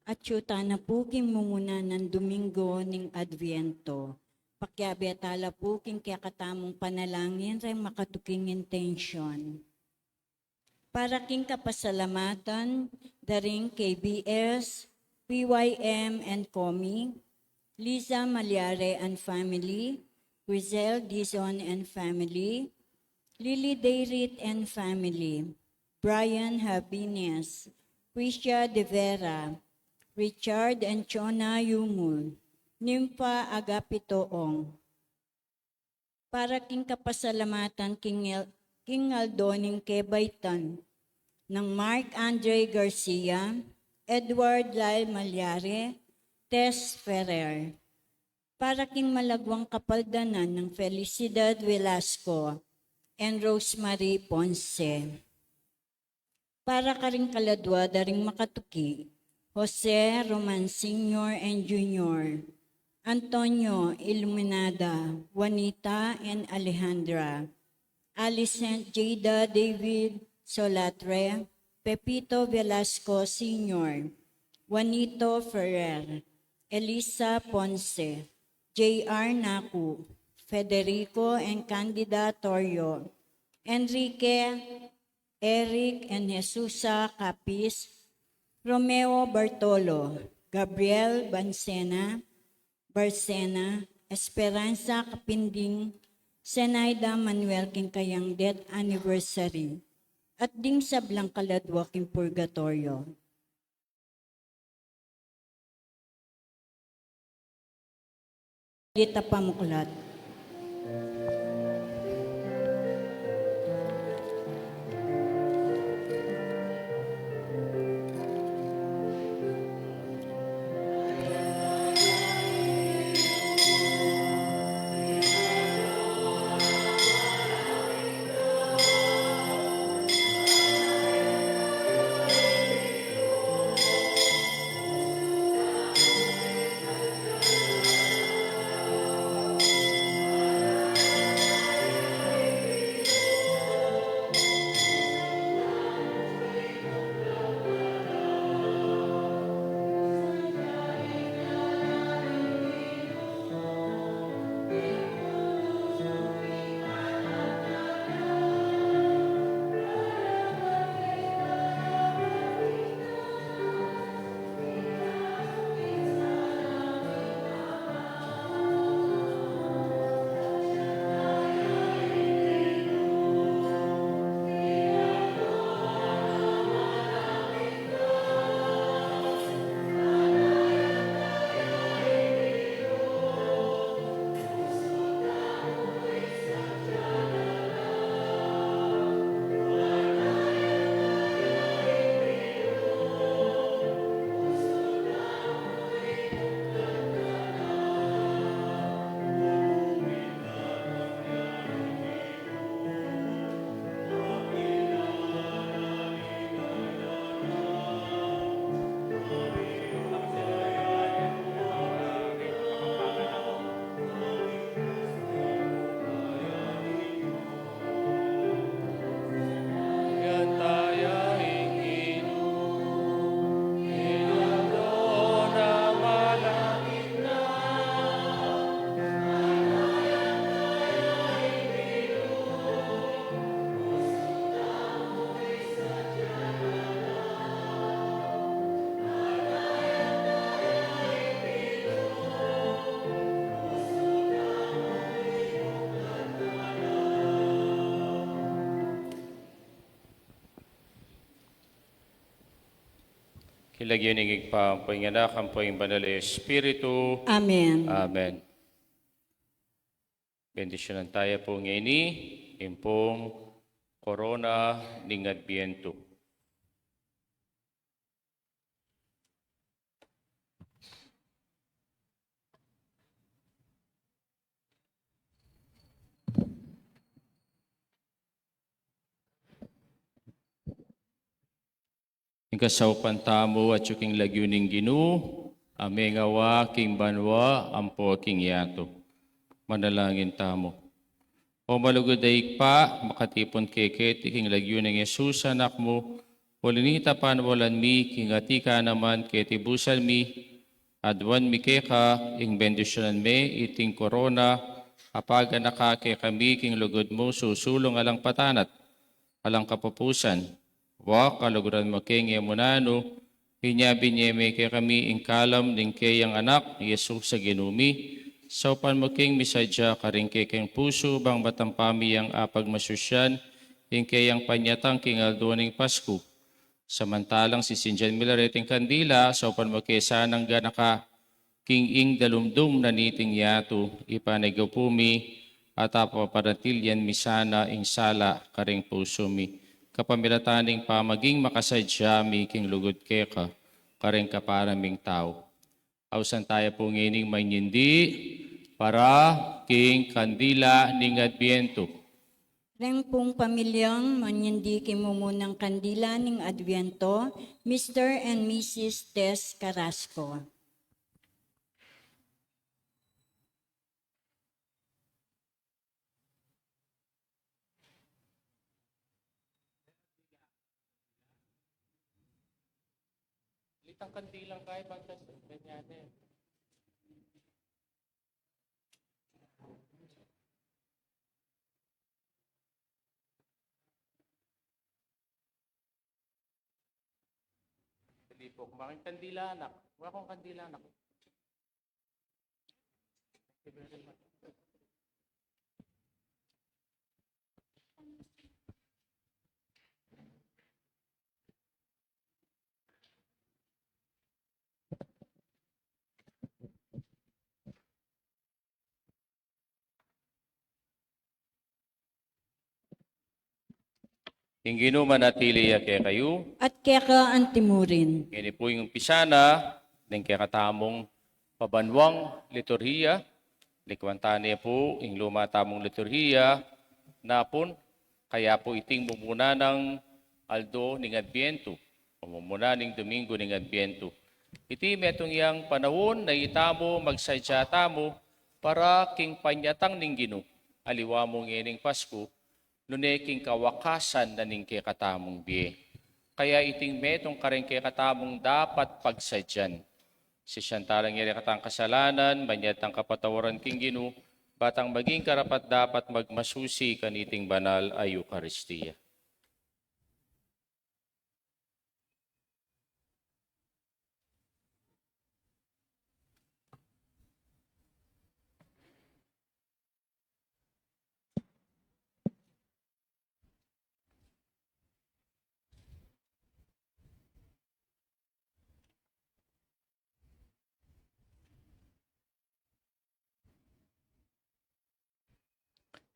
At syuta na puking mumuna ng Domingo ning Adviento. Pakyabi at ala puking kaya katamong panalangin rin makatuking intention. Para king kapasalamatan, daring KBS, PYM and Comi, Liza Malyare and family, Rizal Dizon and family, Lily Dayrit and family, Brian Habines, Priscia De Vera, Richard and Chona Yumul, Nympha Agapitoong. Para king kapasalamatan King Aldoning Kebaytan, ng Mark Andre Garcia, Edward Lyle Malyare, Tess Ferrer. Para king malagwang kapaldanan ng Felicidad Velasco and Rosemary Ponce. Para karing kaladwa daring makatuki, Jose Roman Sr. and Jr., Antonio Iluminada, Juanita and Alejandra, Alicent Jada David Solatre, Pepito Velasco Sr., Juanito Ferrer, Elisa Ponce, J.R. Naku, Federico and Candida Torrio, Enrique, Eric and Jesusa Capis, Romeo Bartolo, Gabriel Barcena, Esperanza Kapinding, Senaida Manuel king kayang death anniversary, at ding sablang kaladwa king purgatorio. Dita pamuklat. Kilagyan ng igpampoy nga anak, ang poing banal Espiritu. Amen. Amen. Bendisyonan tayo po ngayon impong korona ning Adviento. Ikasaw pantamo at yuking lagyuning Ginu, amengawa king banwa, ampo king yato. Manalangin tamo. O malugoday pa, makatipon keket, iking lagyuning Jesus anak mo, Polinita panwalan mi, kingati ka naman ketibusal mi, adwan mi keka, ing bendisyonan me, iting korona, apaga nakake kami, king lugod mo, susulong alang patanat, alang kapupusan. Wa kaluguran mo king emunano, binyabinyeme ke kami ing kalam, ning kayang anak, Yesus sa ginumi, saupan mo king misadya, karing kekeng puso, bang batampami ang apag masusyan, ing kayang panyatang king alduaning Pasko. Samantalang si Sinjan Milareting Kandila, sa upan mo kesanang ganaka, king ing dalumdum na niting yato, ipanigaw pumi, at apaparatilyan misana ing sala, karing puso mi. Kapamilataning pamaging makasadya mi, king lugod keka, karing kaparaming tao. Ausan tayo po ngining manyindi, para king Kandila ning Adbiento. Reng pong pamilyang manyindi kimumunang kandila ng Adviento, Mr. and Mrs. Tess Carrasco. Litang kandilang kay bangkas ganyan eh. Hindi po, kumaking kandila anak. Wala akong kandila anak. Ingino manatili ya kaya kayo. At keka antimurin. Ini po yung pisana ng kakatamong pabanwang liturhiya. Likwantane po yung lumatamong liturhiya na pun kaya po iting mumuna ng aldo ng Adbiento. Mumuna ng Domingo ng Adbiento. Iti metong yang panahon na itamo magsadya tamo para king panyatang ning Ginoo. Aliwa mo ngining Pasko, nuneking kawakasan na ning katamong biye. Kaya iting metong kareng katamong dapat pagsadyan. Si siyantarang yari katang kasalanan, manyatang kapatawaran king Ginoo, batang maging karapat dapat magmasusi kaniting banal ay Eucharistia.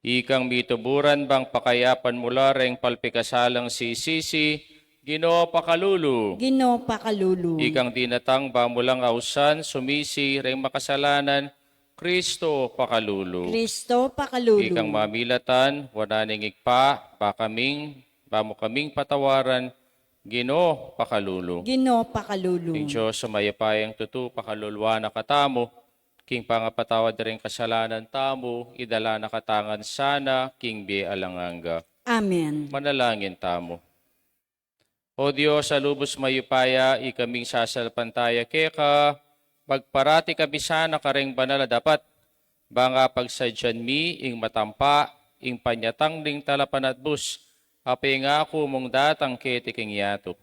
Ikang mituburan bang pakayapan mula reng palpikasalang sisisi, Ginoo pakalulu. Ginoo pakalulu. Ikang dinatang ba mulang ausan, sumisi, reng makasalanan, Kristo pakalulu. Kristo pakalulu. Ikang mamilatan, wananing ikpa, ba mo kaming patawaran, Ginoo pakalulu. Ginoo pakalulu. King Diyos sumayapayang tutu pakalulwa na katamo, king pangapatawad rin kasalanan tamo, idala na katangan sana, king bi alanganga. Amen. Manalangin tamo. O Diyos, sa lubos mayupaya, ikaming sasalpantaya keka, magparati kami sana kareng banal na dapat, banga pagsadyan mi, ing matampa, ing panyatang ding talapan at bus, apay nga ako mong datang ketiking yato.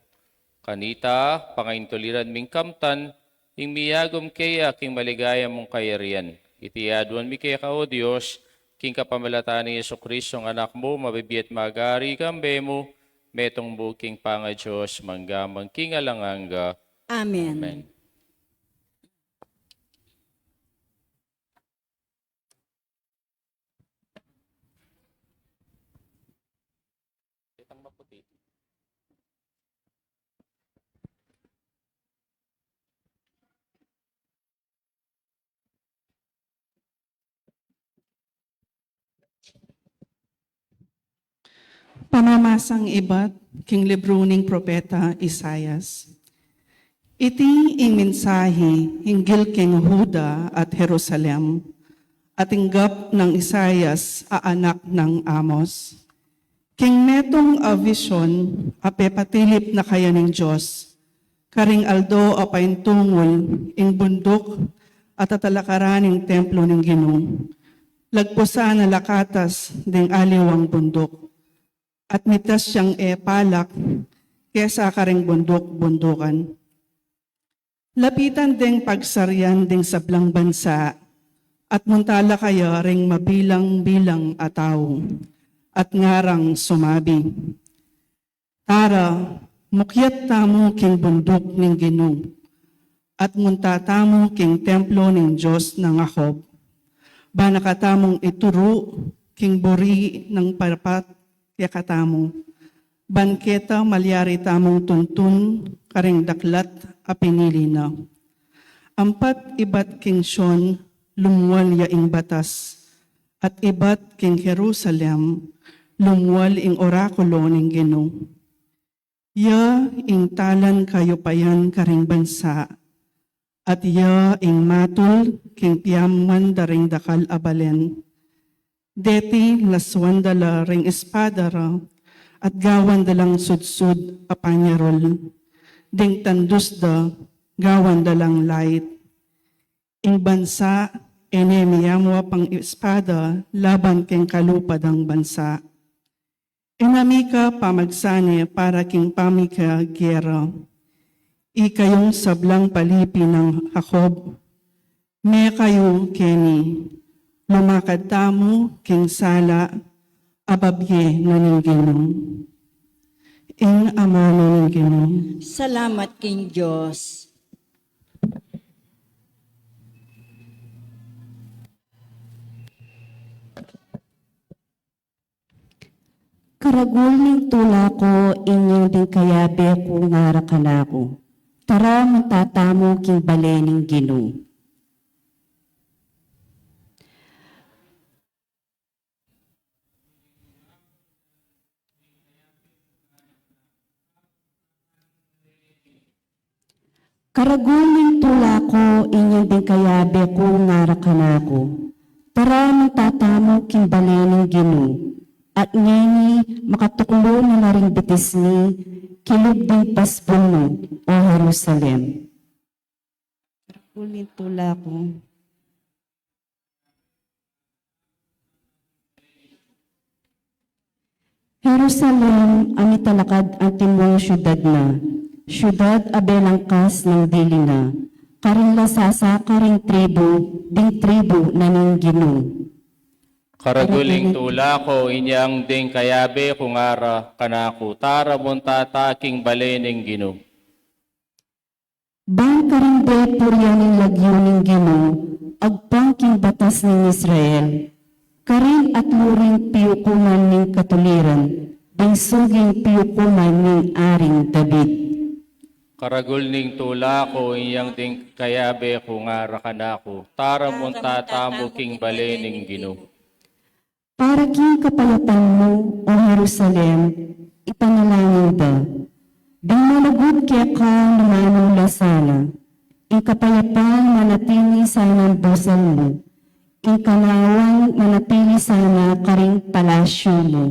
Kanita, pangaintuliran ming kamtan, ing miyagom kaya king maligaya mong kayarian. Itiyaduan mi kaya ka, O Diyos, king kapamalataan ni Yesukristo ang anak mo, mabibiyat magari kambe mo, metong buking panga Diyos, manggamang king alanganga. Amen. Amen. Itang maputi. Pamamasang ibat, king libro ning propeta Isayas. Iti ing mensahe hinggil king Huda at Jerusalem, at inggap ng Isayas a anak ng Amos. King metong a vision, apepatilip na kaya ng Diyos, karing aldo a paintungol, ing bundok, at atalakaraning templo ng Ginoo. Lagpusan na lakatas, ding aliwang bundok, at mitas siyang palak, kesa karing bundok-bundukan. Lapitan ding pagsaryan ding sablang bansa, at muntala kaya ring mabilang-bilang ataw, at ngarang sumabi. Tara, mukyat tamo king bundok ning Ginoo, at muntatamo king templo ning Diyos ng Jacob. Banakatamong ituro king buri ng parapat yakatamo. Banketa malyari tamong tuntun karing daklat a pinili na. Ampat ibat king Sion lumuwal yaing batas, at ibat king Jerusalem lumuwal ing orakulo ning Ginoo. Ya ing talan kayo payan karing bansa, at ya ing matul king piyaman daring dakal abalen. Deti laswandala ring espadara, at gawan dalang sudsud a panyarol. Ding tandusda gawan dalang light. Ing bansa enemiyamwa pang espada laban king kalupadang bansa. Inamika pamagsane para king pamika gera. Ikayong sablang palipi ng Jacob, me kayo keni, lumakad tamo king sala, ababye na ning Ginoo. Ing ama na ning Ginoo. Salamat king Diyos. Karagul ning tula ko, inyong ding kayabe ko ngarakan ako. Tara matatamo king balening Ginoo. Karagul ning tula ko, inyong ding kayabe ko ngarakan ako. Tara matatamo king balening Ginoo. At ngeni makatuklo na naring bitis ni kilid din paspuno o Jerusalem. Ulit tula ko. Jerusalem ang italakad ang timong syudad na, syudad abelangkas ng dili na, karing lasasa karing tribo, ding tribo na ning Ginoo. Karaguling tula ko, inyang ding kayabe kung ara kanako, tara montata king balening Ginoo. Bang karimbe purya ng lagyo ng Ginoo, agpang king batas ng Israel, karin at luring piyukuman ng katuliran, ding suging piyukuman ng aring David. Karagulning tula ko, inyang ding kayabe kung ara kanako, tara montata mo king balening Ginoo. Para king kapayatan mo, o Jerusalem, ipanalangin ba? Ding malagod kaya ka lumanula sana, ing kapayapang manatili sana ang dasal mo, ing kanawang manatili sana karing palasyo mo.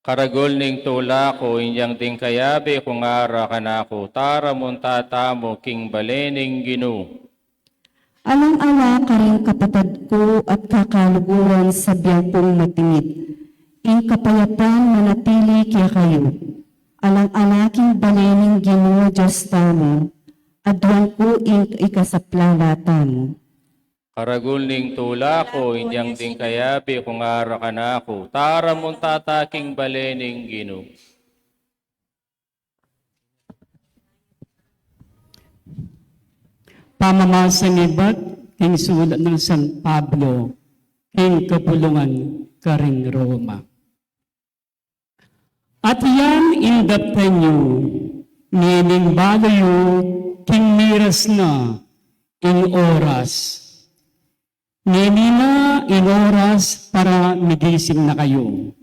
Karagulning tula ko, inyang ding kayabe kung ara kanako, tara montata mo king balening Ginoo. Alang-ala ka rin kapatid ko at kakaluguran sa biyang kong matimid. Ing kapayapang manatili kaya kayo. Alang-alaking balening Ginoo Diyos tamo, adwan ko ing ikasaplala mo. Karagulning tula ko, inyang ding kayabe kung ara kanako, tara montata king balening Ginoo. Pamamasang iba't king sulat ng San Pablo, king kapulungan karing Roma. At yan indaptan nyo, meaning balayo, king miras na, in oras. Nini na in oras para migising na kayo.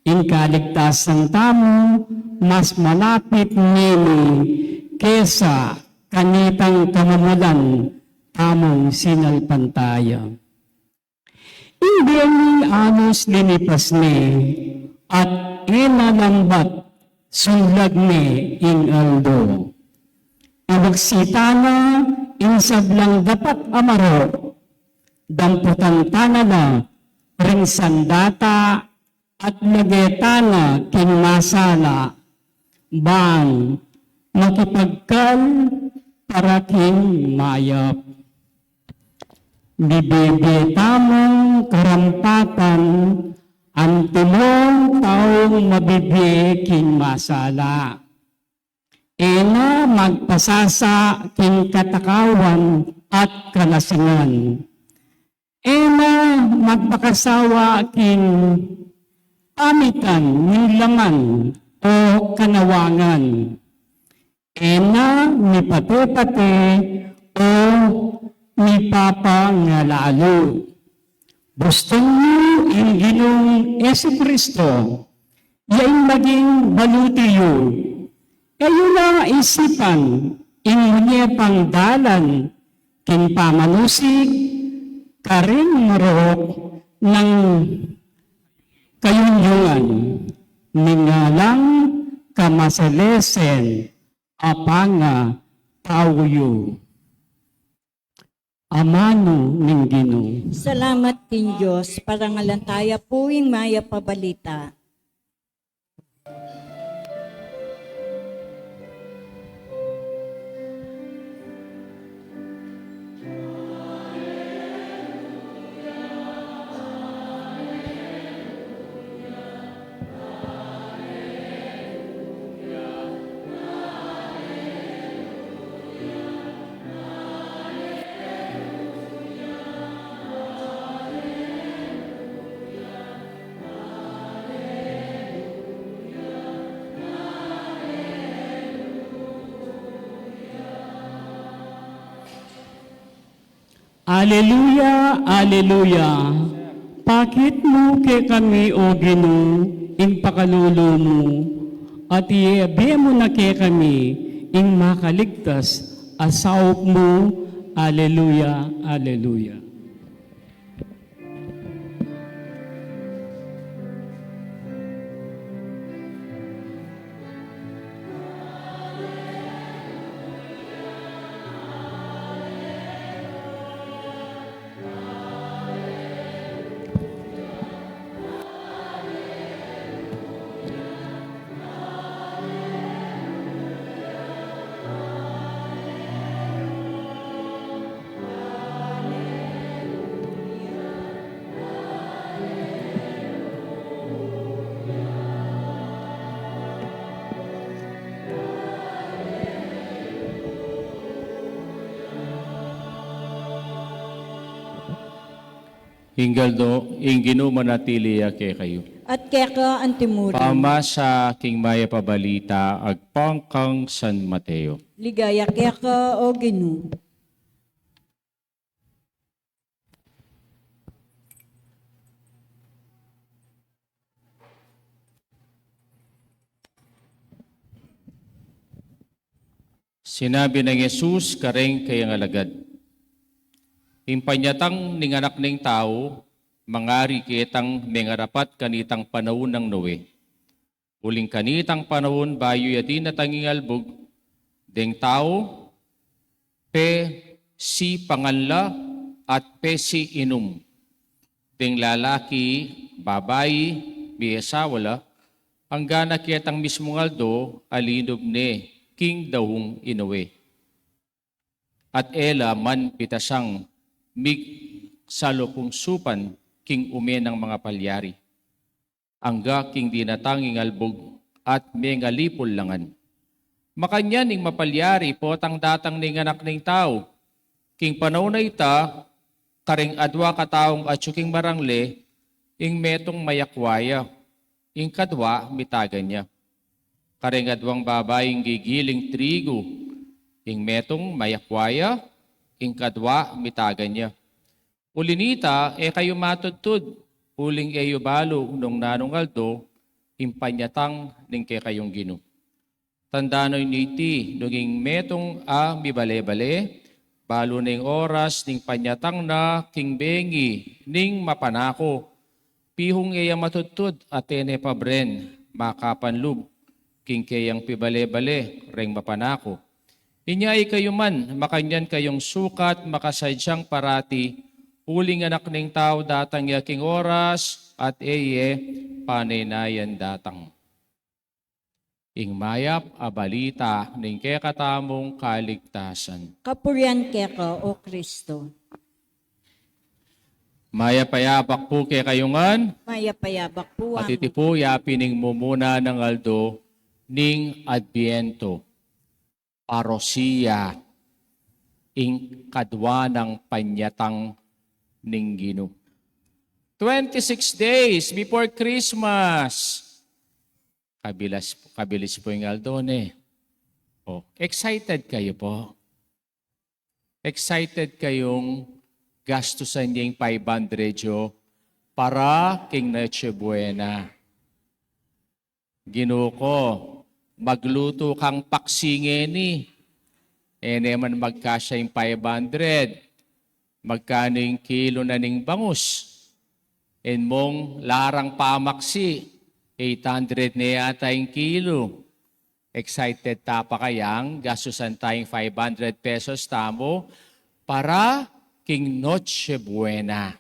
In kaligtasan tamo, mas malapit nini kesa kanitang kamamulan tamong sinalpantaya. Hindi anos linipas ni at inalambat sulag ni ing aldo. Iwagsita na insablang dapat amaro, damputan tanala, ring sandata at nagetana king masala, bang makipagkal para king mayap. Bibebe tamong karampatan, ang timong taong mabibi king masala. Ena magpasasa king katakawan at kalasingan. Ena magpakasawa king amitan ng laman o kanawangan. Ena ni pate-pate o ni papa nga lalo. Gusto niyo ang Ginong Jesucristo, yain maging balutiyo. Kayo na isipan, inunye pang dalan, king pamanusik, karing marok ng kayunyungan, ningalang kamasalesen, apanga tawyo. Amano ning Ginoo. Salamat din Diyos, parangalantaya puwing maya pabalita. Aleluya, aleluya. Pakit mo kay kami, O Ginoo, ing pakalulo mo, at iabi mo na kay kami, ing makaligtas, asawop mo. Aleluya, aleluya. Hingaldo, ing Ginoo manatili kay kayo. At kaya ang timurin, Pama sa king maya pabalita, agpangkang San Mateo. ligaya kaya ka o Ginoo. Sinabi ng Jesus, kareng kayang alagad. Impanyatang ning anak ning tao, mangari kitang mengarapat kanitang panahon ng Noe. Uling kanitang panahon bayo yati na tangingalbog, deng tao, pe si panganla at pe si inum. Deng lalaki, babayi, biyesa wala, ang gana kitang mismong aldo, alinob ne, king dahong inuwi. At ela man pitasang mig salopong supan king ume ng mga palyari. Angga king dinatanging albog at mengalipol langan. Makanya ning mapalyari potang datang ning anak ning tao. King panahon na ita, karing adwa kataong atsuking marangle, ing metong mayakwaya, ing kadwa mitagan niya. Karing adwang babaeng gigiling trigo, ing metong mayakwaya, ing kadwa mitagan niya. Ulinita, kayo matudtud, uling eyo balo nung nanungaldo, impanyatang ning kay kayong Ginoo. Tandanoy niti, nunging metong mibale-bale, balo ning oras, ning panyatang na, king bengi, ning mapanako. Pihong iya matutod, atene pabren, makapanlub, king kayang pibale-bale, reng mapanako. Inyay kayo man, makanyan kayong sukat, makasadyang parati, uling anak ning tao datang yaking oras, at eye panaynayan datang. Ing mayap a balita ning kekatamong kaligtasan. Kapurian keka, O Kristo. Mayapayapak po kay kayungan, Mayapayabak po at ang iti po yapining mumuna ng aldo ning Adbiento, parosiya, ing kadwa ng panyatang ning Ginoo. 26 days before Christmas. Kabilis po yung Aldone. Oh, excited kayo po. Excited kayong gastusan niya yung 500 yo para king Noche Buena. Ginoo ko, magluto kang paksingeni. Man magkasya yung 500. Magkano yung kilo na ning bangus? Mong larang pamaksi. 800 na yata yung kilo. Excited ta pa kayang gastusan tayong 500 pesos tamo para king Noche Buena.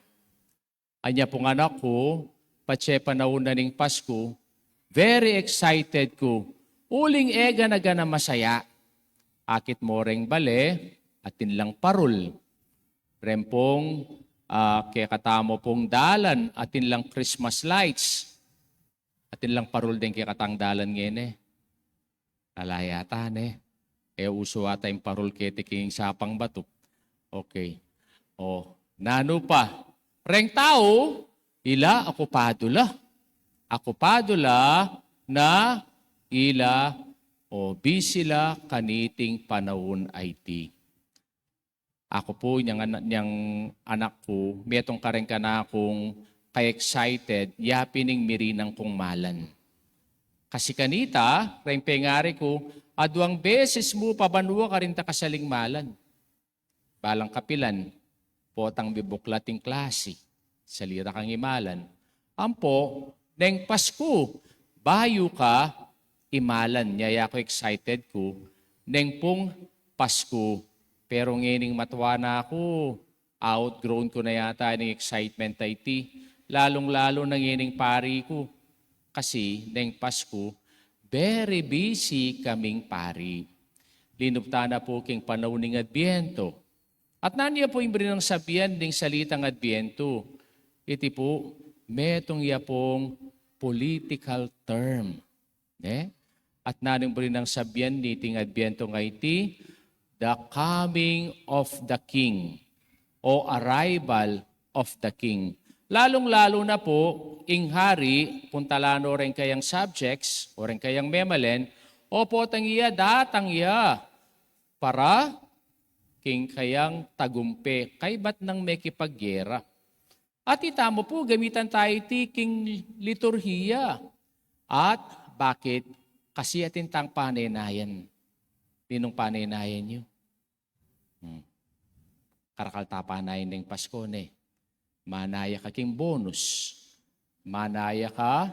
Anya pong anak ko, patse panauna ning Pasko, very excited ko. Uling ega na gana masaya. Akit mo reng bale, atin lang parul. Rempong kaya katamo pong dalan, atin lang Christmas lights. Atin lang parul din kaya katangdalan ngayon eh. Alayatan eh. Uso ata yung parul kete king sapang bato. Okay. Nano pa. Reng tao, ila ako padula. Ako padula na ila bisila kaniting panahon IT. Ako po, niyang anak ko, metong kareng ka na akong ka-excited, yapining mirinang kong malan. Kasi kanita, reng pengari ko, adwang beses mo pabanwa ka rin ta kasaling malan. Balang kapilan, potang bibuklating klase, salira kang imalan. Ampo, neng Pasko, bayo ka, imalan. Yaya ko excited ko, neng pong Pasko, pero ngining matuwa na ako, outgrown ko na yata ng excitement IT. Lalong-lalo na ngining pari ko. Kasi, neng Pasko, very busy kaming pari. Linupta na po king panahon ng Adbiento. At naniya po yung ng sabihan ng salitang Adbiento. Iti po, metong ya pong political term. At nanin po rin ng sabihan ni ting Adbiento nga iti, the coming of the King o arrival of the King. Lalong-lalo na po, ing hari, puntalano rin kayang subjects, o rin kayang memalen, o po tangiya, datang iya, para king kayang tagumpe, kay ba't nang may kipagyera. At itamo po, gamitan tayo iti king liturhiya. At bakit? Kasi atin tang panaynayan. Ninong panaynayan nyo? Karakalta panayin ng Pasko ne. Manaya ka king bonus. Manaya ka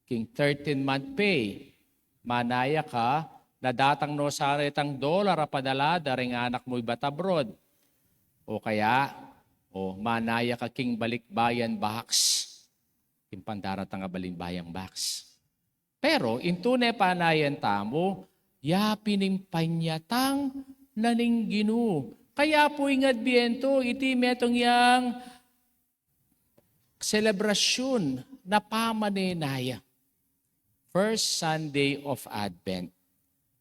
king 13-month pay. Manaya ka na datang no sa itang dolar a padala daring anak mo'y batabroad. O kaya, manaya ka king balikbayan box. King pandaratang a balikbayang box. Pero, intune panayan tamo, yapining panyatang naning Ginoo. Kaya po yung Adbiento, iti metong yang selebrasyon na pamanenaya. First Sunday of Advent.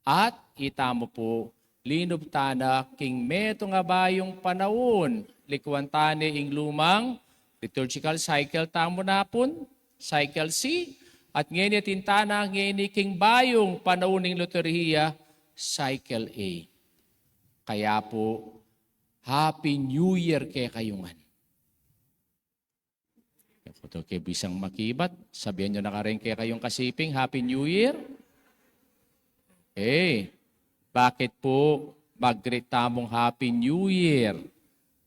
At itamo po, linubtana king metong abayong panahon, likuantane ing lumang liturgical cycle tamo napon, cycle C, at ngayon tintana ngayon king bayong panahon ng liturhiya, cycle A. Kaya po, Happy New Year kay kayungan. Ito kay bisang makibat, sabihan nyo na ka rin kay kayong kasiping, Happy New Year. Bakit po mag-greet tamong Happy New Year.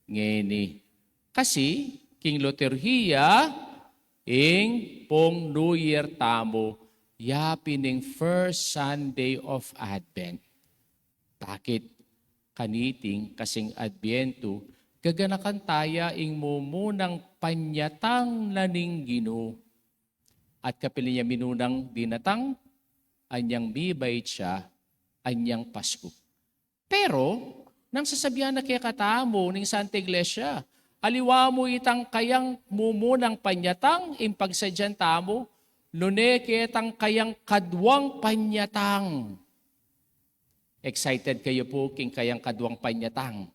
Ngeni. Kasi, king liturhiya, ing pong New Year tamo, yapining first Sunday of Advent. Bakit? Kaniting kasing Adbyento, gaganakan taya ing mumunang panyatang naning Ginoo. At kapili niya minunang dinatang, anyang bibay siya, anyang Pasko. Pero, nang sasabihan na kaya katamo ng Santa Iglesia, aliwa mo itang kayang mumunang panyatang, impagsadyan tamo, nune kitang kayang kadwang panyatang. Excited kayo po king kayang kadwang panyatang.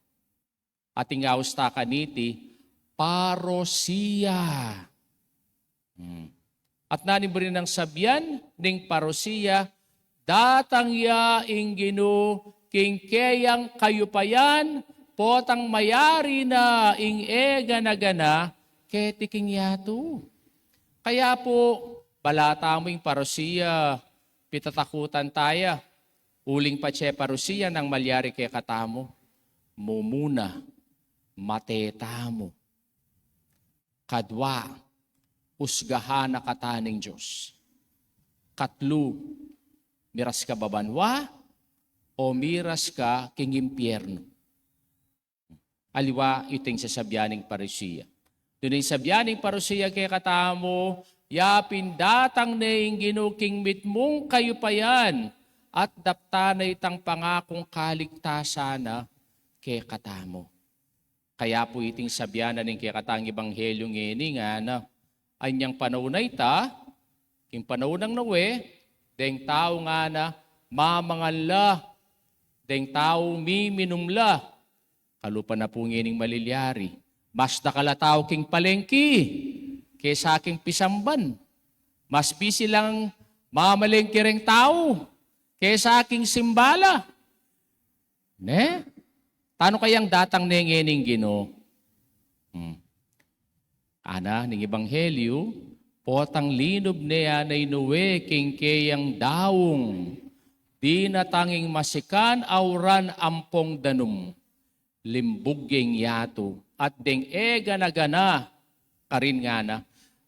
Ating austa kaniti, parosiya. At nanin rin ng sabyan ning parosiya, datang ya ing Ginoo king kayang kayupayan, potang mayari na ing ega na gana, ketiking yato. Kaya po, balata mo ing parosiya, pitatakutan taya, uling pa tse parosiya nang malyari kay katamo, mumuna, matetamo, kadwa, usgahan na kataning Diyos. Katlo, miras ka babanwa o miras ka king impyerno. Aliwa iting sasabyaning parosiya. Doon ay sabyaning parosiya kay katamo, yapin datang na ing Ginoo king mitmong kayo pa yan, at dapta na itang pangakong kaligtasan na kay katamo. Kaya po iting sabyanan ng kay katang ebanghelyo ngini nga na, anyang panahon na ita, king panahon ng nawe, deng tao nga na mamanganla, deng tao miminumla, kalupa na po ngining malilyari, mas nakala tao king palengki, kaysa aking pisamban, mas busy lang mamalengki ring tao, kaysa aking simbala. Ne? Tano kayang datang nengening Ginoo? Ana, ning ebanghelyo, potang linob niya na inuwe king kayang daong, di natanging masikan auran ampong danum, limbugeng yato, at deng ega na gana, karin nga na,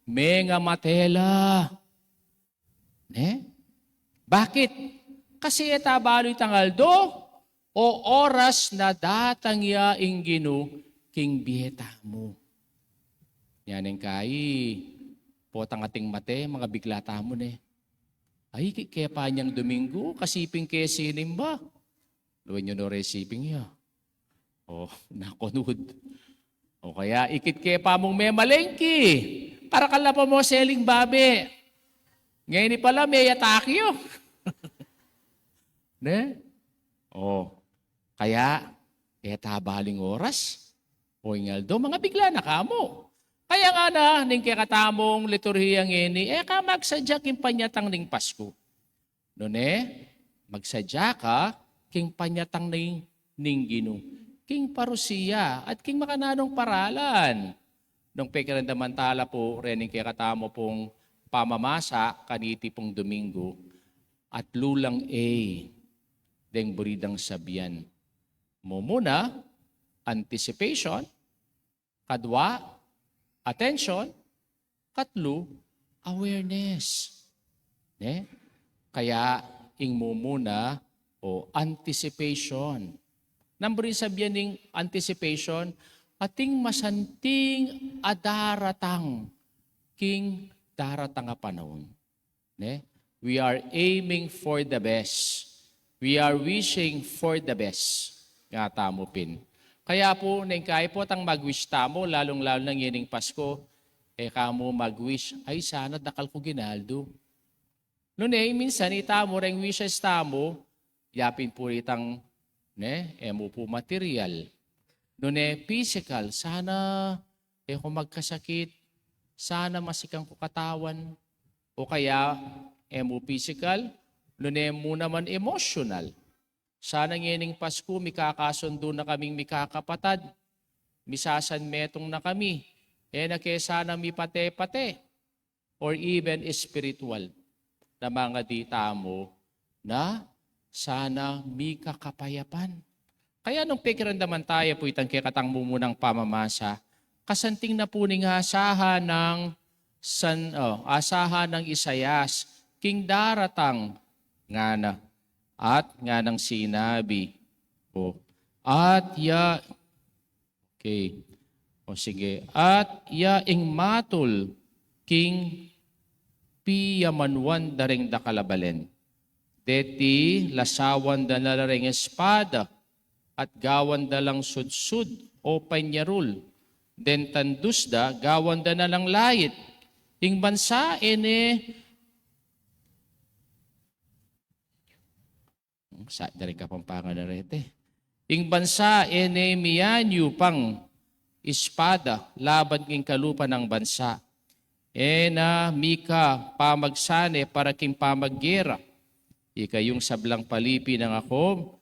menga matela. Ne? Bakit? Kasi etabalo itangaldo, o oras na datang ya ing Ginoo king bieta mo. Yan ang kai, potang ating mate, mga biglata mo ne. Ay, kaya pa niyang Domingo, kasiping kaya sinimba. Luwan nyo no resiping niya. O, nakunud. O kaya, ikit kaya pa mong may malengki. Para kala pa mo seling babe. Ngayon ni pala, may atakyo. Ne? O, kaya, tabaling oras. O ingaldo, mga bigla na kamo. Kaya nga na, ning kakatamong liturhiyang ini, ka magsadya king panyatang ning Pasko. Noon magsadya ka king panyatang ning Ginoo. King parosiya at king makananong paralan. Nung pekilandamantala po, rening kakatamo pong pamamasa, kaniti pong Domingo, at lulang deng buridang sabyan. Mumuna, anticipation, kadwa, attention, katlo, awareness. Ne? Kaya, ing mumuna o anticipation. Number sabihan ng anticipation, ating masanting adaratang king daratang nga panahon. Ne? We are aiming for the best. We are wishing for the best. Nga tamo pin. Kaya po, nengkay po tang mag-wish tamo, lalong-lalo ng yining Pasko, kamo mag-wish, ay sana dakal ko ginaldo. Noon minsan itamo, ring wishes tamo, yapin po itang, emo po material. Noon physical, sana, kung magkasakit, sana masikang ko katawan, o kaya, emo physical, noon mo naman emotional. Sana ngining Pasko, mikakasundo na kaming mikakapatad. Misasan metong na kami. Na kaya sana mipate-pate. Or even spiritual. Na mga dita mo na sana mikakapayapan. Kaya nung pekirandaman tayo po itang kikatang mumunang pamamasa, kasanting na po ning asahan ng Isayas, king daratang nga na, at nga ng sinabi. At ing matul king piyamanwan daring dakalabalen. Deti lasawan da na ring espada at gawan da lang sudsud o panyarul. Den tandus da gawan da na lang layit. Ing bansa sa dari Kapampangan na rete. Ing bansa miyanyu pang espada laban king kalupa ng bansa. Mika pamagsane para king pamaggera. Ikayong sablang palipi ng ako,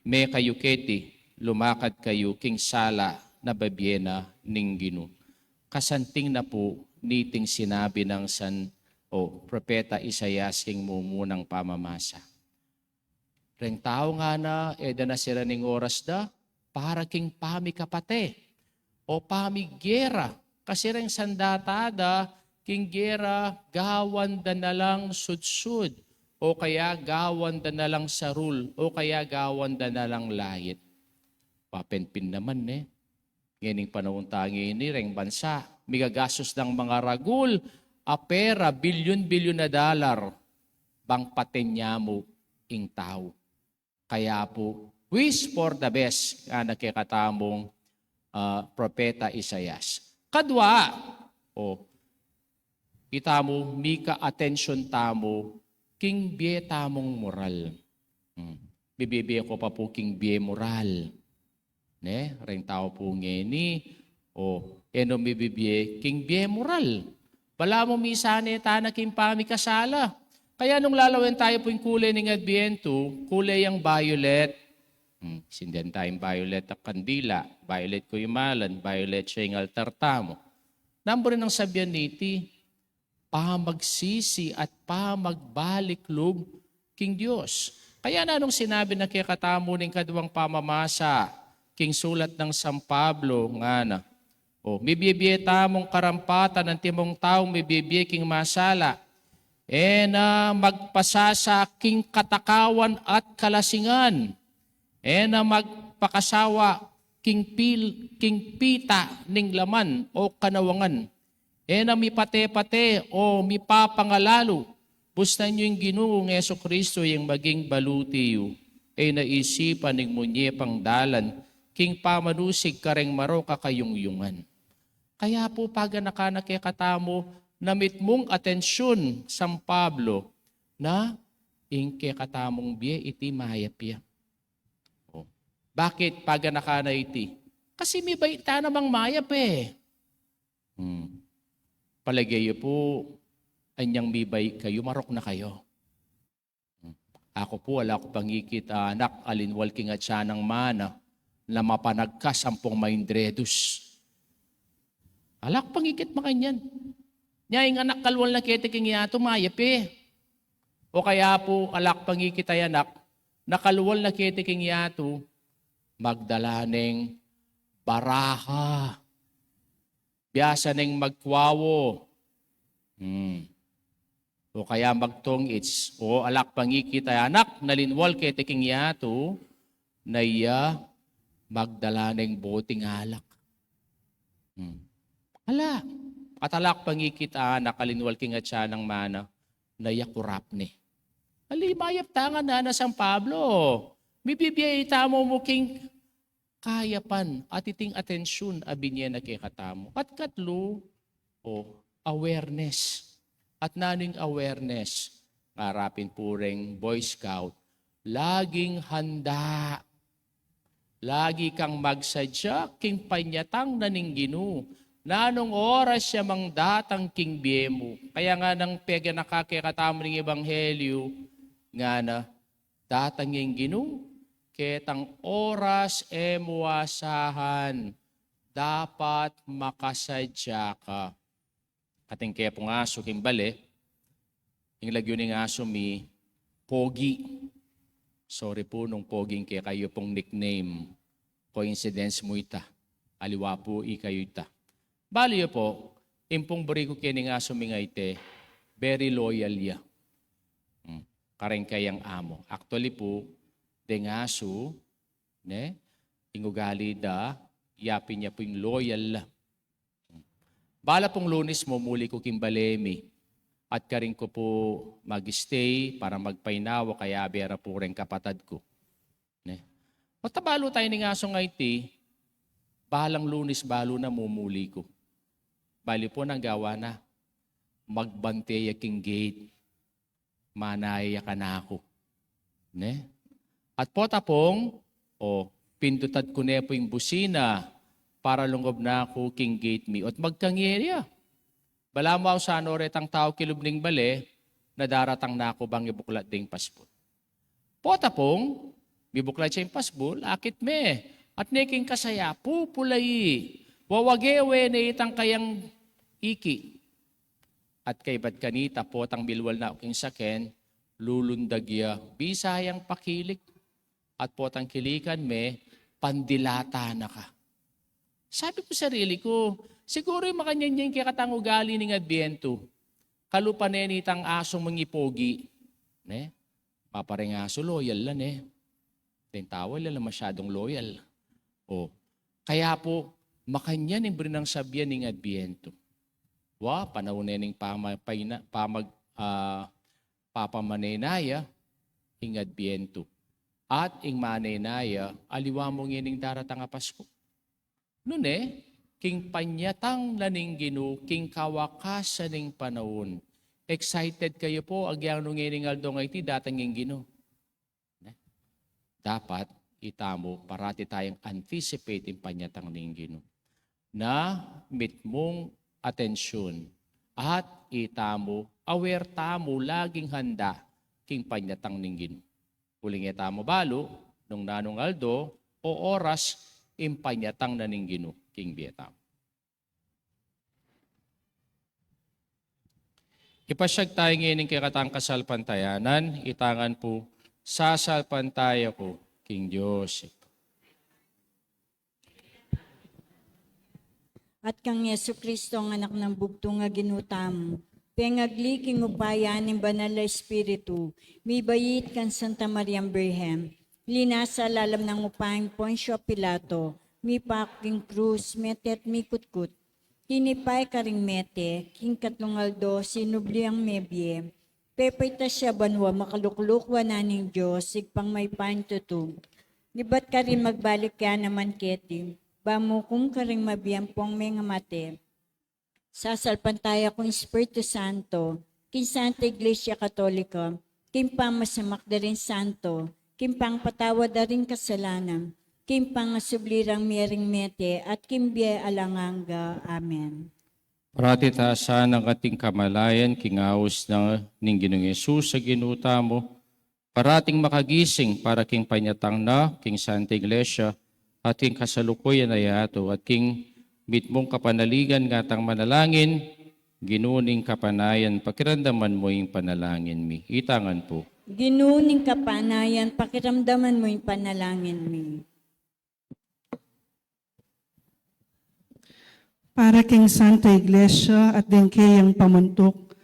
may kayo keti, lumakad kayo king sala na babyena ning Gino. Kasanting na po niting sinabi ng propeta Isayas king mumunang pamamasa. Reng tao nga na, eda na sila ning oras da, para king pamikapate o pamiggera. Kasi reng sandatada, king gera, gawan da na lang sudsud. O kaya gawan da na lang sarul, o kaya gawan da na lang layit. Papenpin naman Nganing panahon tangi ni reng bansa, migagastos ng mga ragul, pera, bilyon-bilyon na $, bang patenya mo ing tao. Kaya po, wish for the best nga nakikatamong propeta Isayas. Kadwa, kita mo, mika attention tamo, king biye tamong moral. Bibibiya ko pa po king biye moral. Ring tao po ngeni, bibibiye king biye moral. Bala mo misane tanak king pamikasala. Kaya nung lalawin tayo po yung kulay ng Adviento, kulay ang violet. Sindihan tayong violet at kandila, violet ko yung malan, violet siya yung altar tamo. Number ng sabihan niti, pamagsisi at pamagbalik loob king Diyos. Kaya na nung sinabi na kikatamo ng kadwang pamamasa, king sulat ng San Pablo, nga na, mibibiye tamong karampatan ng timong taong mibibiye king masala, na magpasasa king katakawan at kalasingan, na magpakasawa king pita ning laman o kanawangan, na mipate-pate o mipapangalalo, bustan nyo yung Ginoong Jesucristo yung maging balutiyo, naisipan ning munye pang dalan, king pamanusig kareng maro kakayungyungan. Kaya po pag nakanakikatamo, namit mong atensyon San Pablo na ingke katamong biye iti mayapya. Bakit pag nakana iti? Kasi may baita namang mayap Palagay po, anyang mibay kayo, marok na kayo. Ako po, wala ko pangikit anak, alinwal king at siya ng mana, na mapanagkas ampong maindredus. Alak pangikit makanyan. Nya yung anak kalwal na kete king yato mayap O kaya po alak pangikita anak nakalwal na kete king yato magdalaneng baraha. Biyasa neng magkwawo. O kaya magtongits. O alak pangikita anak nalinwal kete king yato na iya magdalaneng boting alak. Ala. Katalak pangikita nakalinwal king at siya ng mana na yakurap ni. Alimayap tangan na San Pablo. Mibibiyay tamo mo king kayapan at iting atensyon abinye na kikatamo. At katlo, awareness. At naning awareness, ngarapin po ring Boy Scout, laging handa. Lagi kang magsadya king panyatang naning Gino. Nanong oras siya mang datang king biemo. Kaya nga nang pega nakakikatamo ng Ebanghelyo, nga na datang yung Gino, ketang oras muasahan, dapat makasadya ka. Kating kaya pong aso king bale, yung lagyo ng aso mi, pogi. Sorry po nung poging kay kayo pong nickname. Coincidence mo ita. Aliwa po ikayo ita. Baliyo po, impong bari ko kini nga sumingay te, very loyal ya. Kareng kayang amo. Actually po, dengaso, ne, ingugali da, yapin niya po yung loyal la. Bala pong Lunes mo, muli ko kimbalemi. At karing ko po mag-stay para magpainawa kaya bera po rin kapatad ko. Ne? Matabalo tayo ni ngaso nga iti, balang Lunes balo na mumuli ko. Bali po nang gawa na, magbante yaking gate, manaya ka na ako. Ne? At po tapong, pindutad ko na po yung busina para lungob na ako king gate mi. At magkangirya. Bala mo ako sa retang tao kilubning bale, na daratang na ako bang ibuklat ding paspol. Po tapong, bibuklat siya yung paspol, akit me. At neking kasaya, pupulay. Wawagewe na itang kayang iki. At kay ba't kanita po tang bilwal na aking saken, lulundagya, bisayang pakilik. At po tang kilikan me, pandilata na ka. Sabi ko sarili ko, siguro yung makanyan kaya katangugali ng Adbiento. Kalupanen itang aso mong ipogi. Ne? Papareng aso, loyal lang eh. Tawal lang masyadong loyal. Kaya po, makanyan yung brinang sabyan ng Adbiento. Panahon ng papamanenaya, ing Adbiento. At ing manenaya, aliwa mong yaning daratang Pasko. Noon king panyatang laning Gino, king kawakasan ng panahon. Excited kayo po, agyang nung ining aldong iti datang yung Gino. Dapat itamo, parati tayong anticipate yung panyatang ng Gino. Na mit mong atensyon at itamo, aware tamo, laging handa king panyatang ng Gino. Huling itamo balo, nung nanong aldo, o oras, impanyatang na ning Gino, king Bietam. Ipasyag tayo ngayon kay katang kasalpantayanan, itangan po, sasalpantaya ko, King Joseph. At kang Yesu Kristo ang anak ng bugto nga ginutam, pengagli king upayan ng banal na Espiritu, may bayit kan Santa Maria Birhen, linasa lalam ng upang Poncio Pilato, mi paking krus, metet mi kutkut. Hinipay karing mete, king katlungaldo, sinubli ang mebye. Pepayta siya banwa, makaluklukwa na ng Diyos, sigpang may pantutog. Nibat ka rin magbalik ka naman keti, bamukong ka rin mabiyampong mga mate. Sasalpantaya kong Espiritu Santo, king Santa Iglesia Katolika, king pamasamak na rin Santo, kimpang patawad na rin kasalanan, kimpang sublirang miyering mete, at kimbiya alanganga. Amen. Parati taasan ang ating kamalayan, kingaos na ning Ginoong Yesus sa ginuta mo, parating makagising para king panyatang na, king Santa Iglesia, at king kasalukuyan na yato, at king mitmong kapanaligan ngatang manalangin, ginuning kapanayan, pakiramdaman mo yung panalangin mi. Itangan po. Ginuning kapanayan, pakiramdaman mo yung panalangin mo. Para king Santa Iglesia at din kayang pamuntok,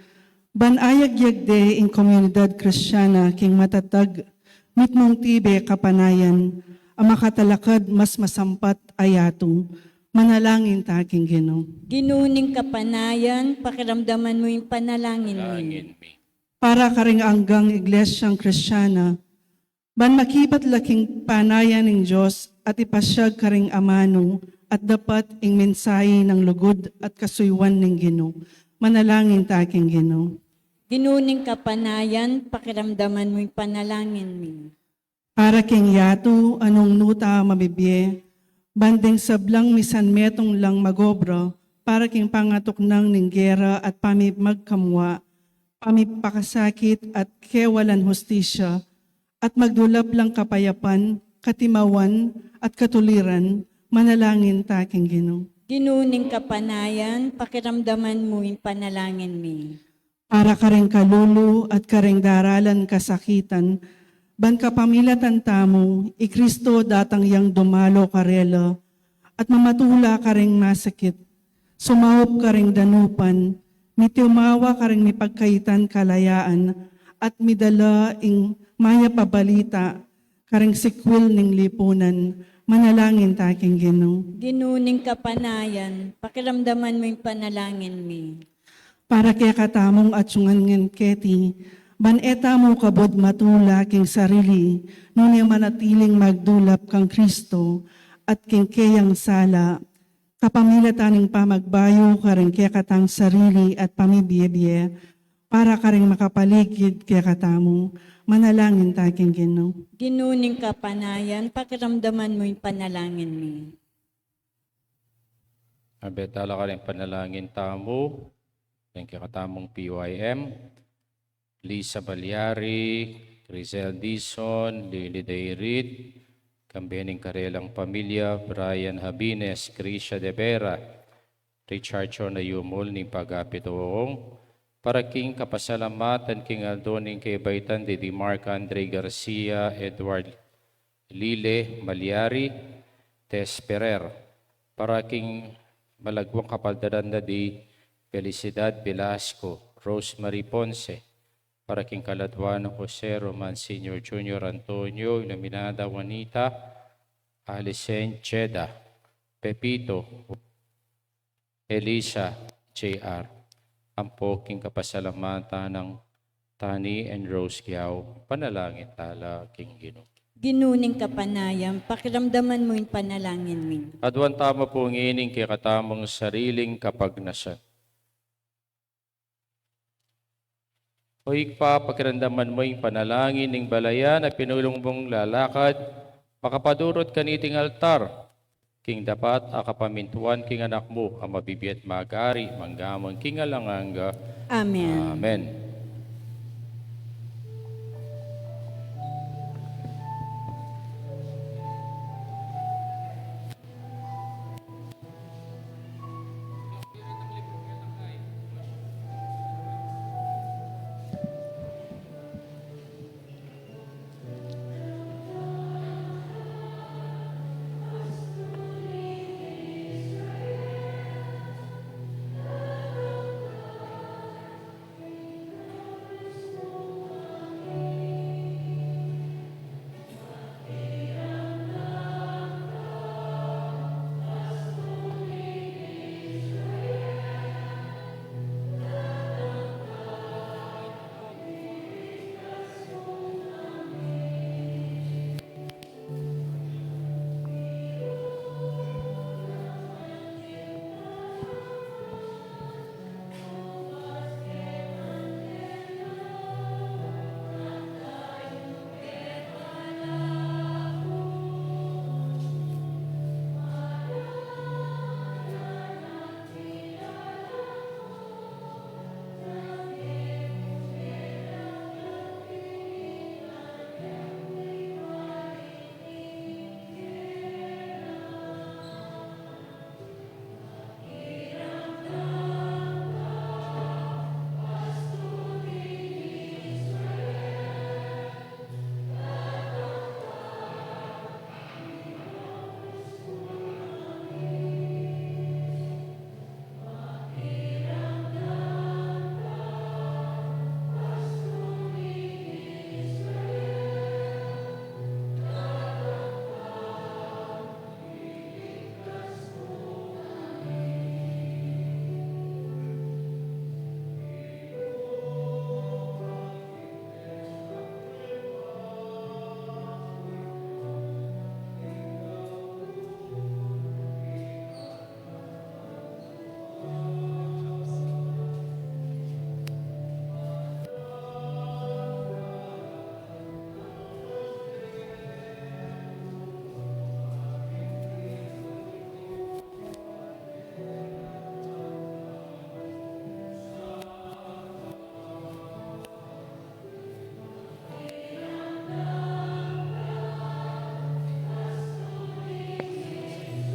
banayag yagde in komunidad kristyana king matatag, mitmong tibe kapanayan, ang makatalakad mas masampat ayatong, manalangin ta king Ginoo. Ginuning kapanayan, pakiramdaman mo yung panalangin mo. Para karing anggang iglesyang kristyana, ban makibat laking panayan ng Diyos at ipasyag karing amano at dapat ing mensahe ng lugod at kasuywan ng Ginoo. Manalangin ta king Ginoo. Ginuning kapanayan, pakiramdaman mo yung panalangin mo. Para king yato, anong nuta mabibye, banding sablang misan metong lang magobra, para king pangatok ng ninggera at pamipagkamwa, pamipakasakit at kewalan hustisya, at magdulap lang kapayapan, katimawan at katuliran, manalangin ta king Ginoo. Ginuning kapanayan, pakiramdaman mo yung panalangin mo. Para karing kalulu at karing daralan kasakitan, ban kapamilatan tamo, Kristo datang yang dumalo karelo, at mamatula ka ring nasakit, sumahop ka ring danupan, mitiumawa ka ring mipagkaitan kalayaan, at midala ing maya pabalita, karing sikwil ning lipunan, manalangin taking Ginoo. Ginuning kapanayan, pakiramdaman mo yung panalangin mi. Para kaya katamong at sungan keti, ban eta mo kabod matula king sarili, nung manatiling magdulap kang Kristo, at king kayang sala, kapamilataning pamagbayo ka rin kaya katang sarili at pamibiyebye, para ka rin makapaligid kaya katamo, manalangin taking Ginoo. Ginuning kapanayan, pakiramdaman mo yung panalangin mi. Abetala ka rin panalangin tamo, ng kakatamong PYM, Lisa Balyari, Crisel Dison, Lily Dayrit, Kambening Karelang Pamilya, Brian Habines, Krisha De Vera, Richard Chonayumol, ning Pagapitoong, para king kapasalamatan king Aldoning kay Baitan, Didi Mark Andre Garcia, Edward Lile Malyari, Tess Perer, para king malagwang kapaldaran na di Felicidad Velasco, Rosemary Ponce, para king Kaladwano Jose Roman Sr. Jr. Antonio, Iluminada Juanita, Alicen Cheda, Pepito, Elisa J.R. Ang poking kapasalamatan ng Tani and Rose Kiao, panalangin tala king Ginoo. Ginuning kapanayan, pakiramdaman mo yung panalangin mi. Adwan tama po ang ining kay katamong sariling kapagnasan. Hoy pa, pakiramdaman mo yung panalangin ng balayan na pinulong mong lalakad, makapadurot kaniting altar, king dapat akapamintuan king anak mo, ang mabibiyat magari, manggamang king alanganga. Amen. Amen.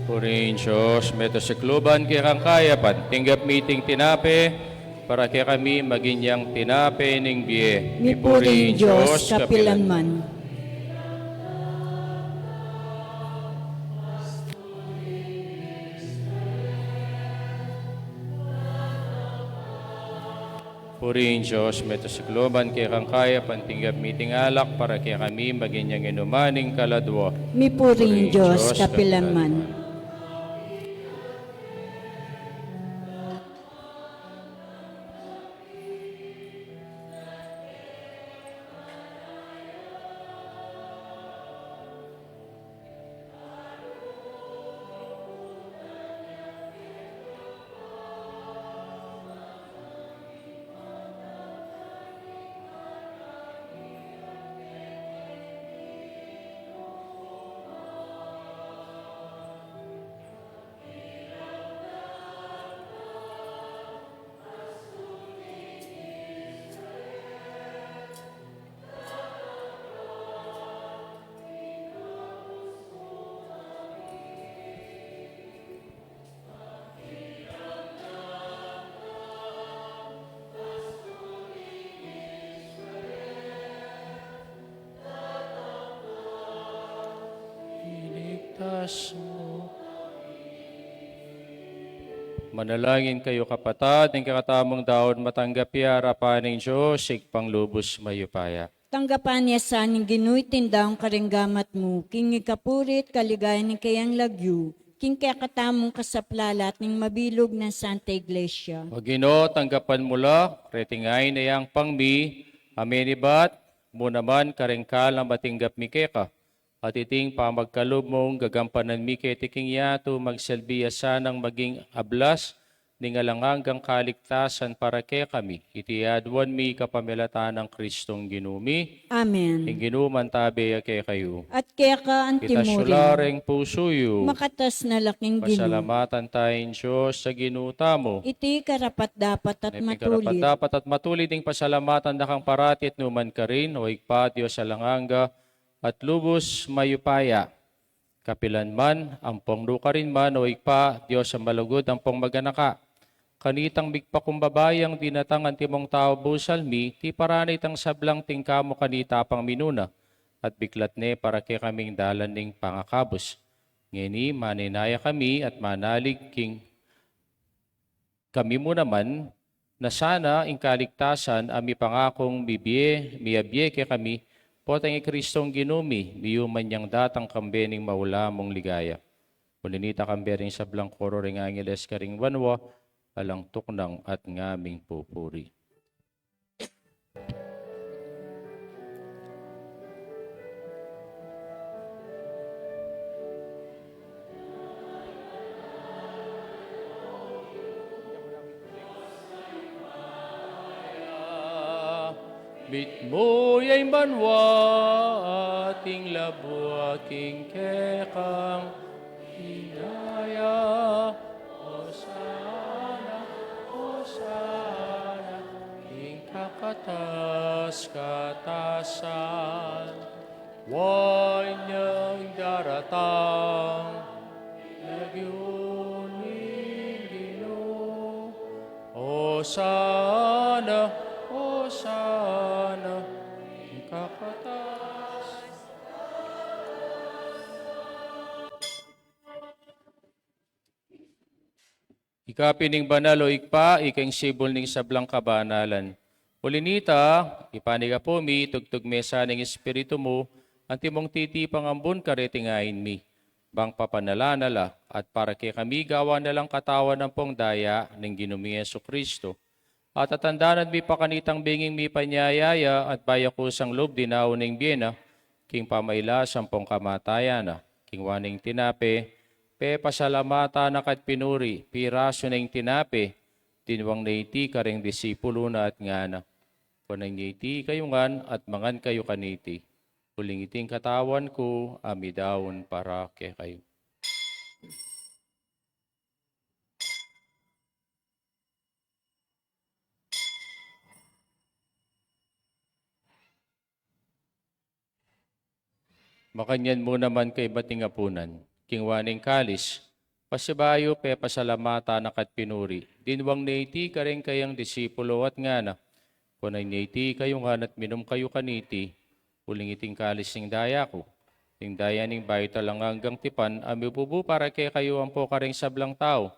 Purihin Diyos, meto sa kluban kaya kang kaya tinggap meeting tinape, para kaya kami maginyang tinape ning biye. Mi puring Diyos, kapilanman. Purihin Diyos, meto sa globan kaya kang kaya pantinggap miting alak para kaya kami maginyang inumaning kaladwa. Mi puring Diyos, kapilaman. Iligtas mo. Manalangin kayo kapatad, ng kakatamong daon matanggap harapan ng Diyos, sigpang lubos mayupaya. Tanggapan niya sa ning ginuy tindaong karinggamat mo, king ikapurit kaligayan ng kayang lagyu, king kakatamong kasaplalat ning mabilog ng Santa Iglesia. O Ginoo, tanggapan mula, retingay na yang pangmi, amenibat, mo naman karengkal na matinggap mi keka. At iting pamagkalob mong gagampanan mi kay tiking yato magselbiya sanang maging ablas ning alanganggang kaligtasan para kay kami. Itiadwan mi kapamilatan ng Kristong ginumi. Amen. Ing ginuman tabi kay kayo. At kaya ka Kita antimurin, syulareng pusuyo. makatas na laking ginu. Pasalamatan tayong Diyos sa ginuta mo. Iti karapat dapat at Karapat matulit. dapat at matulid ding pasalamatan na kang paratit numan ka rin, o igpa Diyos sa langanga, at lubos mayupaya. Kapilan man, ampong ka rin man, o igpa Diyos sa malugod, ampong maganaka. Kanitang bigpa kumbabayang dinatangan timong tao busalmi, ti paranay tang sablang tingkamo kanita pang minuna, at biklat ne para kay kaming dalan ning pangakabos. Ngeni, maninaya kami at manalig king kami mo naman, na sana ing kaligtasan ami pangakong miyabye kay kami, potang Kristong ginumi, miyuman niyang datang kambening maula mong ligaya. Kuninita kambering sa blang koro ring angeles karing wanwa, alang tuknang at ngaming pupuri. Bit mo ay manwa ating labwa king kekang hinaya. Hosana, king katasan. Huwag niyang daratang nagyuning Ginoo. Hosana, Hosana, kakatas. Ikapining banal o ikpa, ikang sibol ning sablang kabanalan. Ulinita, ipaniga po mi, tugtug mesa ng espiritu mo, antimong titipang ambon karetingain mi. Bang papanala at para kay kami gawa na lang katawan ng pong daya ng ginumi Yesu Kristo. At atandanan mi pakanitang binging mi panyayaya at bayakusang loob dinaw ng biyena, king pamaila sampong kamatayan king waning tinape, pe pasalamata na kat pinuri, piraso ng tinape, tinwang naiti kareng disipulo na at ngana. Kunang naiti kayo ngan at mangan kayo kaniti. Huling iting katawan ko, amidawon para kay kayo. Makanyan mo naman kay bating apunan, king waning kalis, pasibayo pe pasalamata na kat pinuri, dinwang naiti kareng kayang disipulo at ngana, kunay naiti kayo ngan at minom kayo kaniti, huling iting kalis ng daya ko, ting daya ning bayo talang hanggang tipan, amibubu para kay kayo ang po kareng sablang tao,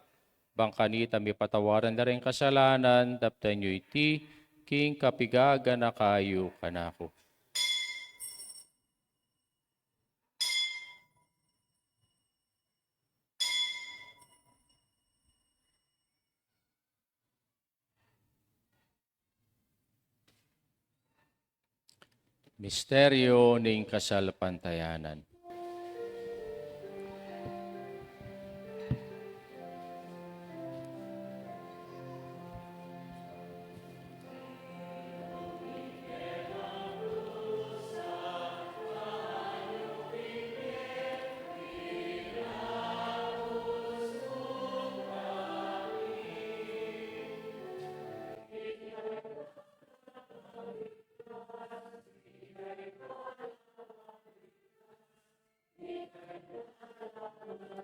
bang kanita mi patawaran na rin kasalanan, daptan nyo iti, king kapigaga na kayo kanako. Misteryo ning kasalpantayanan.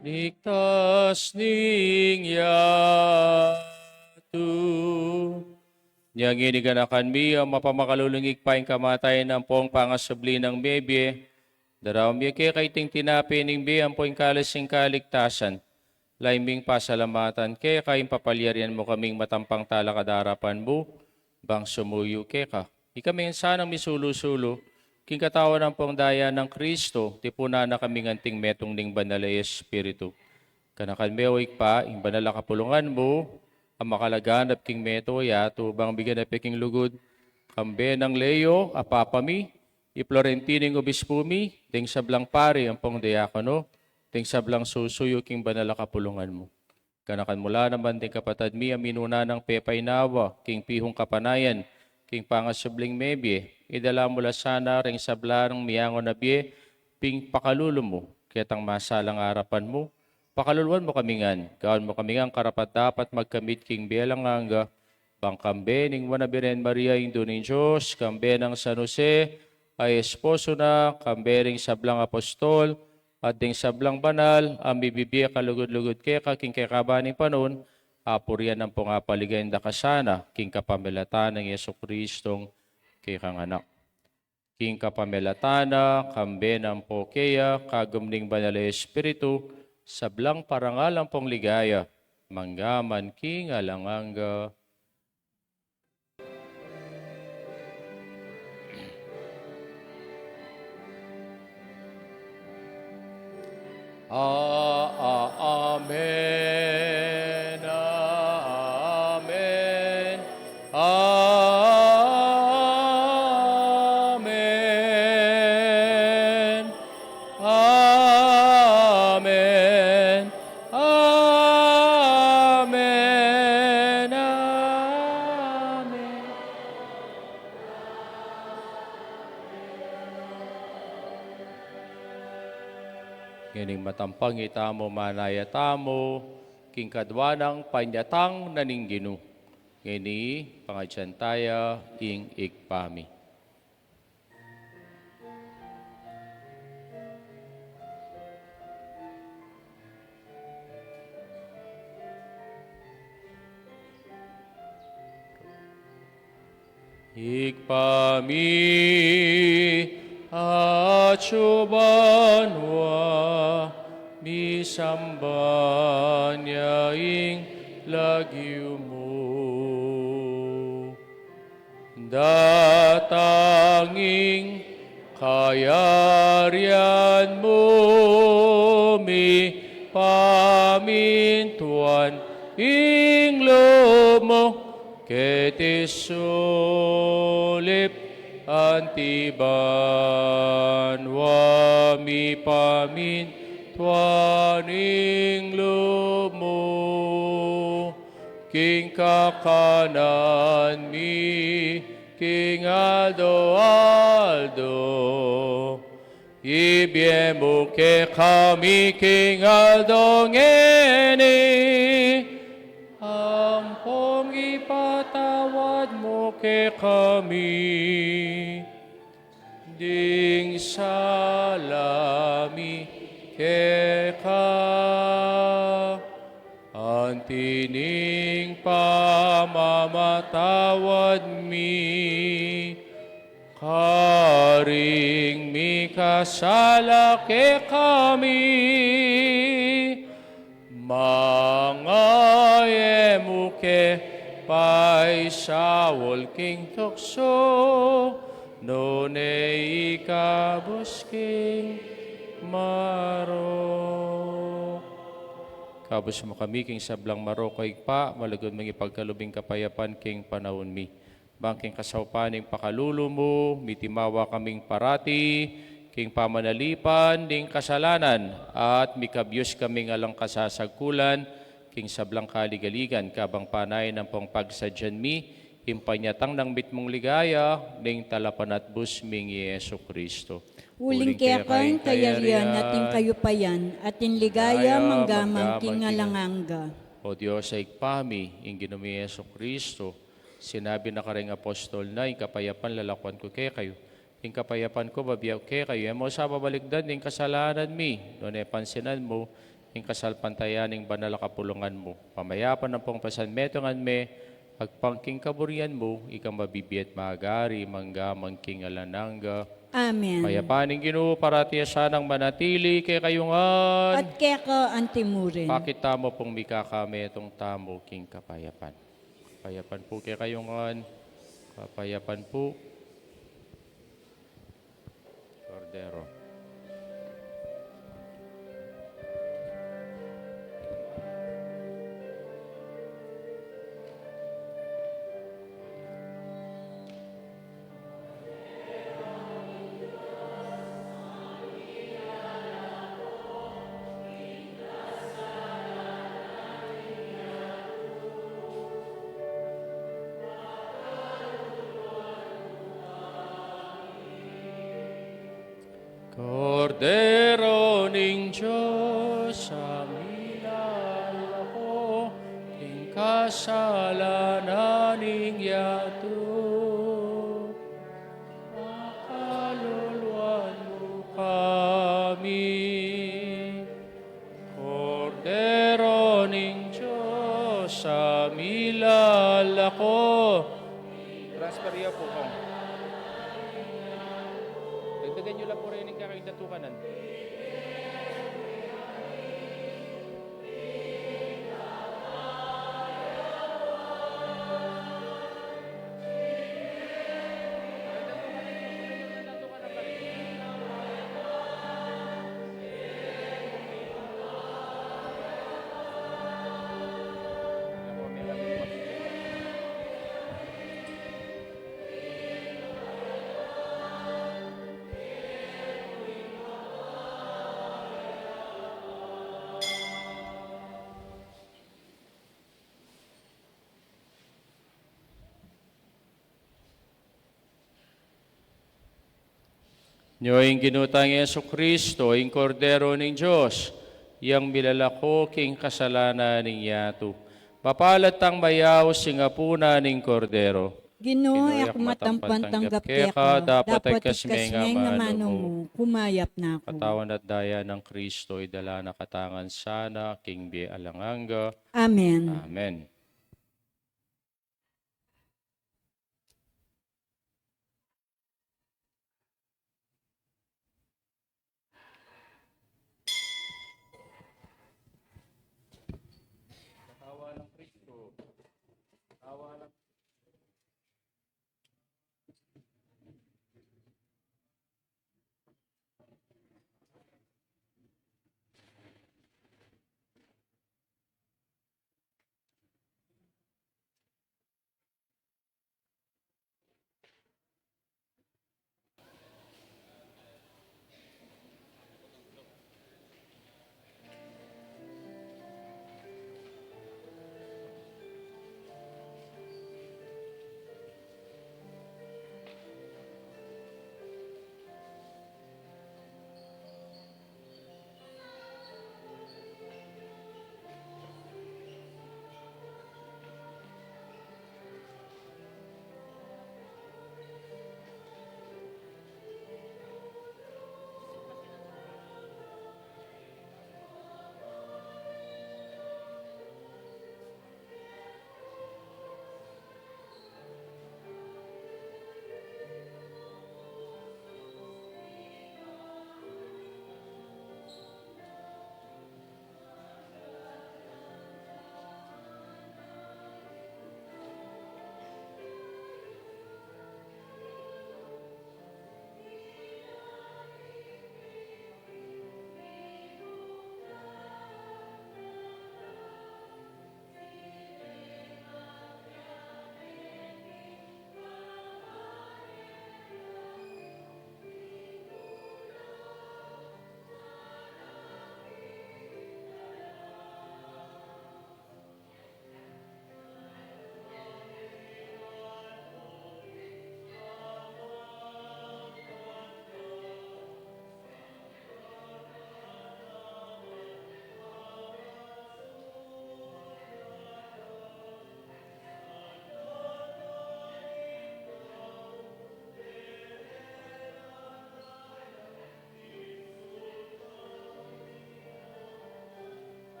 Ligtas ning yatu. Niyang iniganakan mi ang mapamakalulungig paing kamatay ng pong pangasubli ng bebe. Daraw mi kay ting tinapi ning be ang poing kalasing kaligtasan. Laiming pasalamatan kay kayong papalyarian mo kaming matampang talakadarapan mo. Bang sumuyo kay ka. Ikaming sanang misulu-sulo. King katawan ng pong daya ng Kristo, tipuna na kami nganting metong ning banal na Espiritu. Kanakan mewik pa, ing banal na kapulungan mo, ang makalaganap king meto, yato, bang bigyan na peking lugod, kambe ng Leo, apapami, iplorentining obispumi, ting sablang pari ang pong diakono, ting sablang susuyo king banal na kapulungan mo. Kanakan mula naman ting kapatad mi, aminuna ng pepay nawa, king pihong kapanayan, king pangasubling mebye, idala mula sana ring sablarang miyangon na biye, ping pakululo mo, kitang masalang harapan mo, pakaluluan mo kamingan, gawin mo kamingan karapat dapat magkamit king belang hangga, bang kambe ning wanabiren Maria indo ning Diyos, kambe ng San Jose, ay esposo na, kambe ring sablang apostol, at ding sablang banal, ang bibibye kalugod-lugod keka, king kekabaning panon, apuryan ng pungapaligay da kasana, king kapamilatan ng Yesu Kristong kikang anak. King kapamelatana, kambe ng pokeya, kagumning banal na Espiritu, sablang parangalang pong ligaya, manggaman king alanganga. Amen. Amen. Amen. Amen. Amen. Amen. Nganing matampang itamo manayatamo, king kadwanang panyatang naningginu. Ngini pangadyantaya ing ikpami. Ikpami acubanwa misambanya ing lagyu mo. Datanging kayarian mo mi pamintuan ing loob mo ketisulit antiban wami pamin tuaning lumo king kakanan mi king aldo ibiemo ke kami king aldo ngeni ampong ipatawad mo ke kami ding salami ke ka antining pamamatawad mi karing mi kasala ke kami mangayemuke pay sa walking tukso, nune ikabusking marok. Kabus mo kami, king sablang marok ay pa, malagod mga ipagkalubing kapayapan, king panahon mi. Bangking kasawpaning pakalulo mo, mitimawa kaming parati, king pamanalipan, ding kasalanan, at mikabyos kaming alang kasasagkulan, king sablang kaligaligan, kabang panay ng pong pagsadyan mi, impanyatang ng bitmong ligaya, ning talapan at busming Yesu Kristo. Uling kaya kan kayarian natin kayo pa yan, at inligaya manggamang kingalanganga. O Diyos ay ikpami, ing ginumi Yesu Kristo, sinabi na karing apostol na, ing kapayapan lalakwan ko kay kayo. Ing kapayapan ko babiyaw kay kayo. Emo sa babaligdan, ing kasalanan mi. Doon ay pansinan mo, ing kasalpantayan, ing banal kapulungan mo. Pamayapan ng pong pasanmetongan me, agpangking kaburian mo, ikang mabibiyat magari, manggamang king alananga. Amen. Payapaning Ginoo parati sanang manatili kay kayungan. At kaya ka antimurin. Pakita mo pong mikakami itong tamo king kapayapan. Kapayapan po kay kayungan. Kapayapan po. Cordero. Cordero ning Diyos, aminal ako, king kasalanan ning yato. Makaluluan mo kami. Cordero ning Diyos, aminal ako. Transferya po kong. Dagdagan nyo lang po rin yung kakagdatukanan. Nyo'ing ginutang Yesu Kristo, ing kordero ng Diyos, yang milalako king kasalanan ng yato. Papalat ang mayaw singapuna ng kordero. Ginoy ako matampantanggap kaya ka, dapat ay kasmeng nga mano mo, kumayap na ako. Katawan at daya ng Kristo, idala na katangan sana, king bi alanganga. Amen. Amen.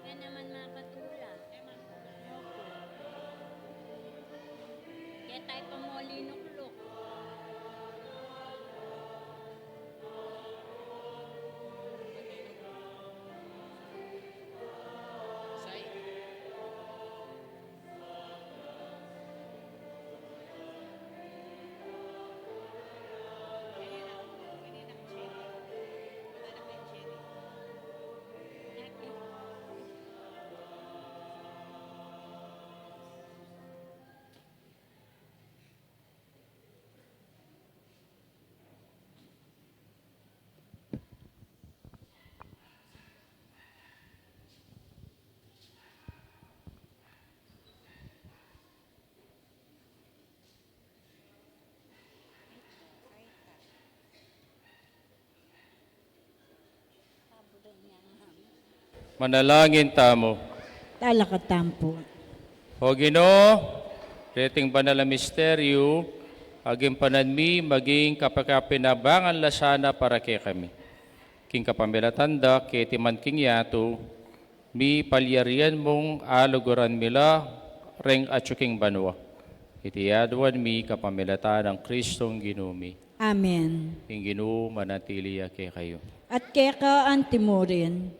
Yan naman makatula. Kaya tayo pamolinuklok. Manalangin tamo. Talakatampo. O Ginoo, reting banal na misteryo, aging pananmi, maging kapakapinabangan lasana para kay kami. King kapamilatanda, kiti man king yato, mi palyarian mong aluguran mila, reng atsuking banwa. Iti yaduan mi kapamilatan ng Kristong Ginumi. Amen. King Ginoo, manatili kay kayo. At kaya ka antimorin.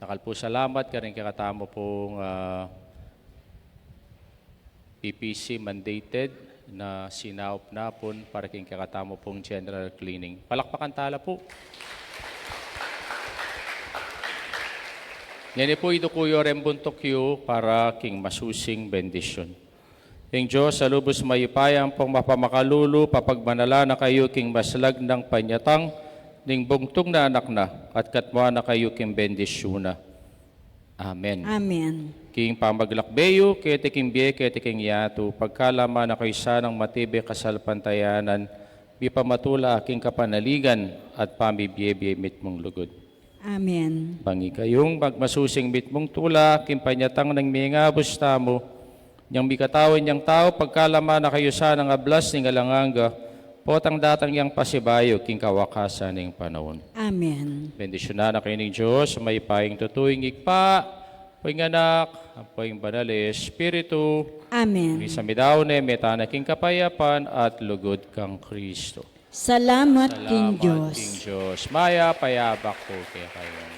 Nakalpo salamat ka rin kakatamo pong PPC mandated na sinaup napon para king kakatamo pong general cleaning. Palakpakan tala po. Yan po ito kuyo rembuntok yu para king masusing bendisyon. King Diyos, sa lubos mayipayang pong mapamakalulu, papagmanala na kayo king maslag ng panyatang, ning bungtong na anak na, at katmua na kayo king bendisyuna. Amen. Amen. King pamaglakbeyo, kete king biye, kete king yato, pagkalama na kayo sanang matibe kasalpantayanan, bipamatula aking kapanaligan, at pamibiyebye mitmong lugod. Amen. Pangi kayong magmasusing mitmong tula, king panyatang ng mingabos tamo, niyang bikatawan niyang tao, pagkalama na kayo sanang ablas ning alanganga, potang datang yang pasibayo, king kawakasan ng panahon. Amen. Bendisyonan na kayo ng Diyos, may paing tutuing ikpa, poing anak, poing banal Espiritu, Amen. sa midaw na metana king kapayapan at lugod kang Kristo. Salamat, King Salamat, Diyos. King Diyos. Maya, payabak po kaya kayo.